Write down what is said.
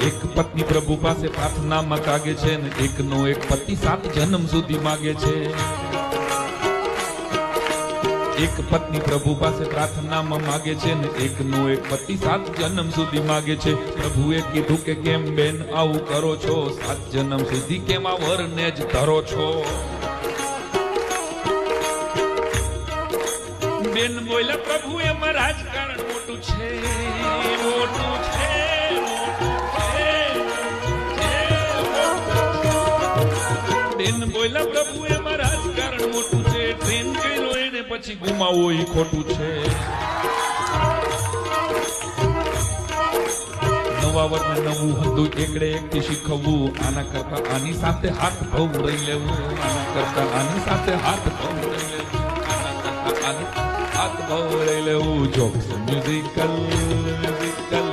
એક પત્ની પ્રભુ પાસે પ્રાર્થનામાં કાગે છે ને એકનો એક પતિ 7 જન્મ સુધી માગે છે. એક પત્ની પ્રભુ પાસે પ્રાર્થનામાં માગે છે ને એકનો એક પતિ 7 જન્મ સુધી માગે છે. પ્રભુએ કીધું કે કેમ બેન આવું કરો છો, 7 જન્મ સુધી કેમ આ વરને જ ધરો છો. બેન બોલ્યા પ્રભુ એમાં રાજકારણ મોટું છે, મોટું છે, બેન બોલ્યા પ્રભુ એમાં રાજકારણ મોટું છે. ટ્રેન કર્યો એને પછી ગુમાવો એ ખોટું છે. નવા વર્ષને નવું હતું એકડે એકથી શીખવવું, આના કરતા આની સાથે હાથ ભવ રહી લેવું, આના કરતા આની સાથે હાથ ભવ રહી લેવું, આના કરતા આની હાથ ભવ રહી લેવું. Jokes musical musical